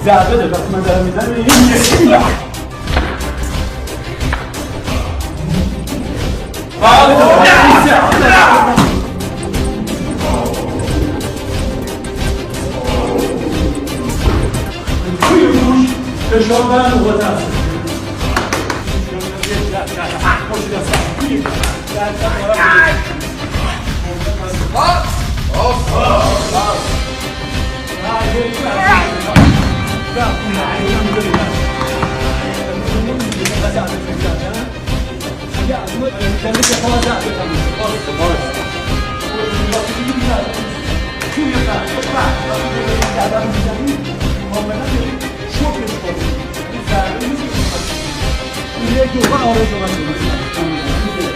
ضربه ده وقتی من دارم میزنم این فشار برم نقاط هست یک دوباره آرزو من